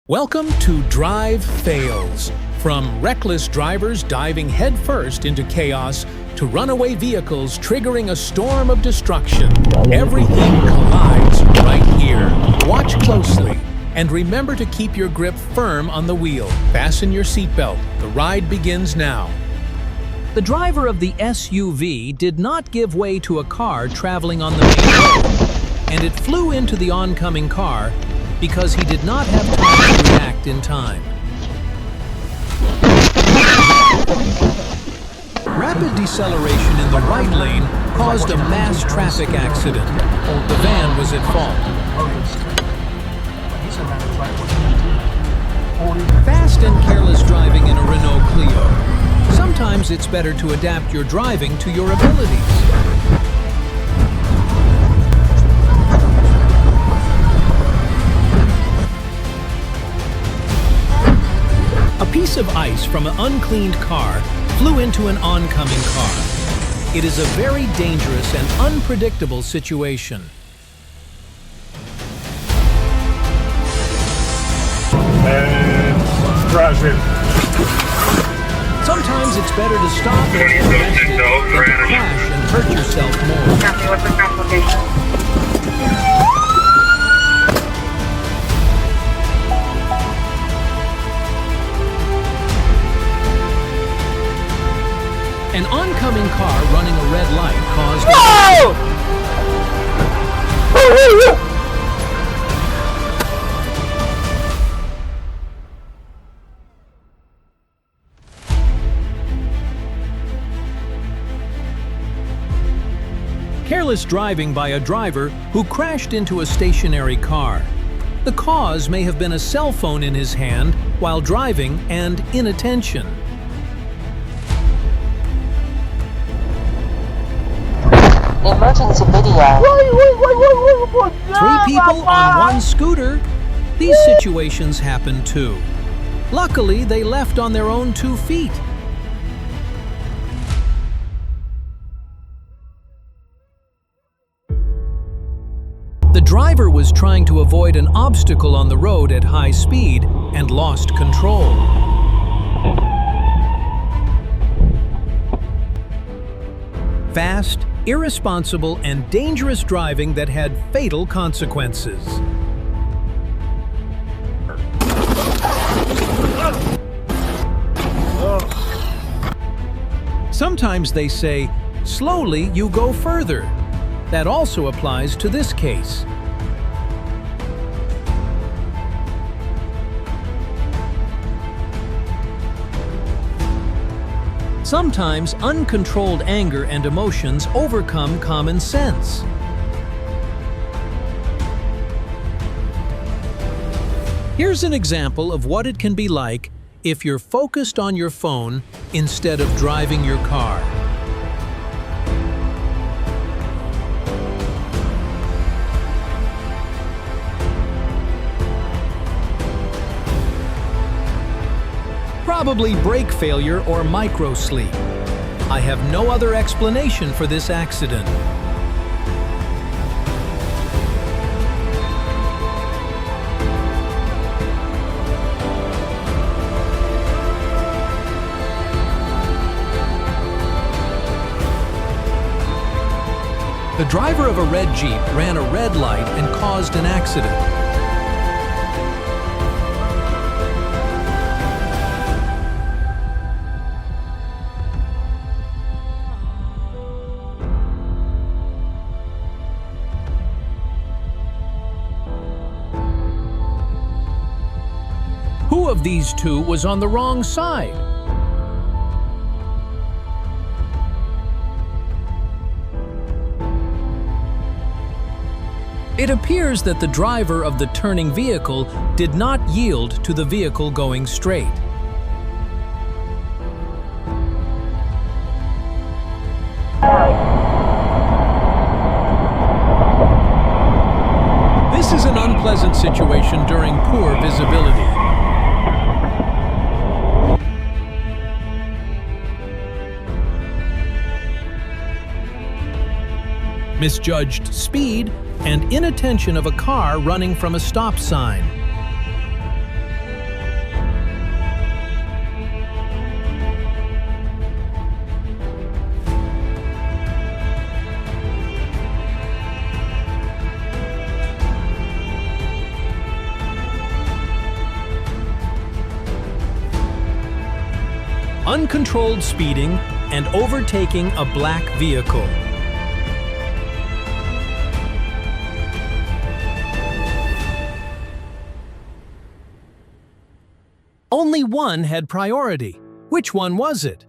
Welcome to DriveFails. From reckless drivers diving headfirst into chaos to runaway vehicles triggering a storm of destruction, everything collides right here. Watch closely and remember to keep your grip firm on the wheel. Fasten your seatbelt. The ride begins now. The driver of the SUV did not give way to a car traveling on the main road, and it flew into the oncoming car because he did not have time to react in time. Rapid deceleration in the right lane caused a mass traffic accident. The van was at fault. Fast and careless driving in a Renault Clio. Sometimes it's better to adapt your driving to your abilities. A piece of ice from an uncleaned car flew into an oncoming car. It is a very dangerous and unpredictable situation. And crash it. Sometimes it's better to stop and get arrested than to crash and hurt yourself more. Copy, what's the complication? An oncoming car running a red light caused careless driving by a driver who crashed into a stationary car. The cause may have been a cell phone in his hand while driving and inattention. Emergency video. Three people on one scooter. These situations happen too. Luckily, they left on their own 2 feet. The driver was trying to avoid an obstacle on the road at high speed and lost control. Fast, irresponsible, and dangerous driving that had fatal consequences. Sometimes they say, slowly you go further. That also applies to this case. Sometimes uncontrolled anger and emotions overcome common sense. Here's an example of what it can be like if you're focused on your phone instead of driving your car. Probably brake failure or micro-sleep. I have no other explanation for this accident. The driver of a red Jeep ran a red light and caused an accident. Who of these two was on the wrong side? It appears that the driver of the turning vehicle did not yield to the vehicle going straight. This is an unpleasant situation during poor visibility. Misjudged speed and inattention of a car running from a stop sign. uncontrolled speeding, and overtaking a black vehicle. Only one had priority. Which one was it?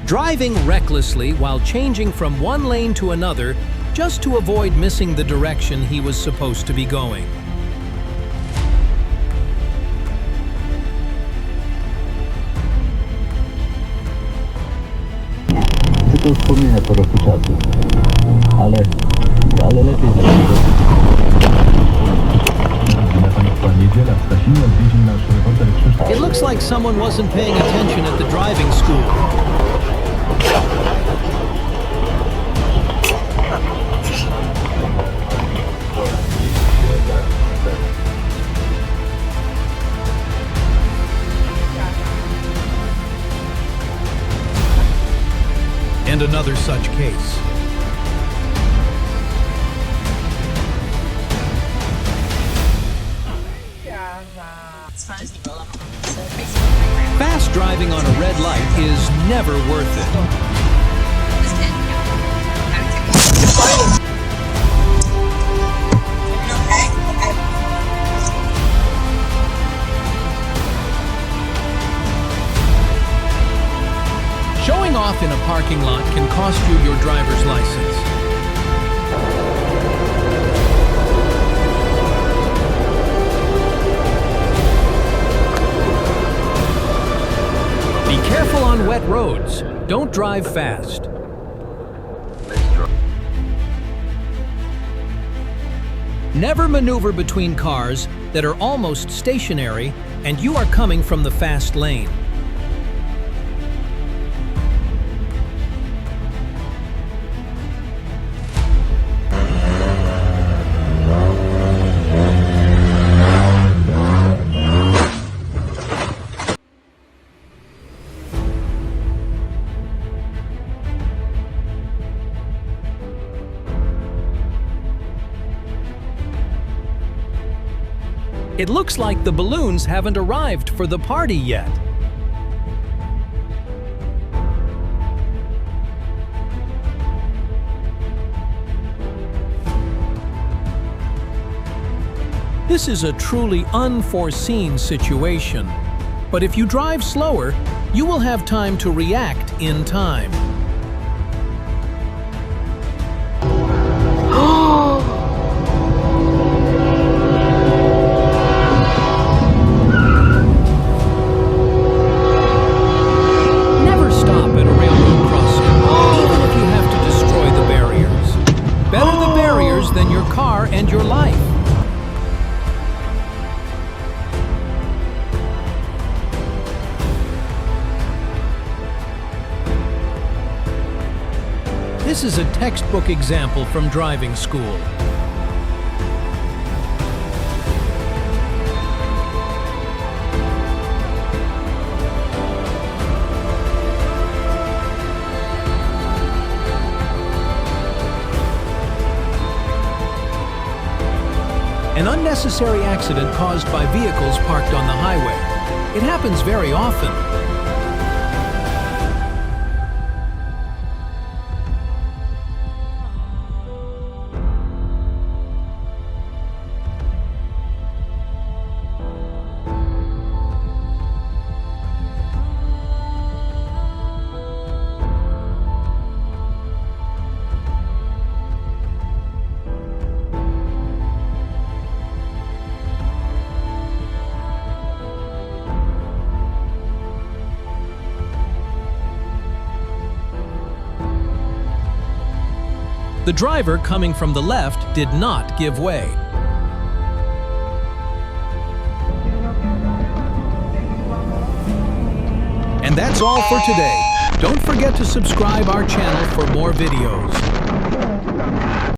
Driving recklessly while changing from one lane to another just to avoid missing the direction he was supposed to be going. Tylko wspomnienia po roku czasu, ale lepiej It looks like someone wasn't paying attention at the driving school. And another such case. Fast driving on a red light is never worth it. Showing off in a parking lot can cost you your driver's license. Be careful on wet roads. Don't drive fast. Never maneuver between cars that are almost stationary and you are coming from the fast lane. It looks like the balloons haven't arrived for the party yet. This is a truly unforeseen situation, but if you drive slower, you will have time to react in time. Than your car and your life. This is a textbook example from driving school. An unnecessary accident caused by vehicles parked on the highway. It happens very often. The driver coming from the left did not give way. And that's all for today. Don't forget to subscribe our channel for more videos.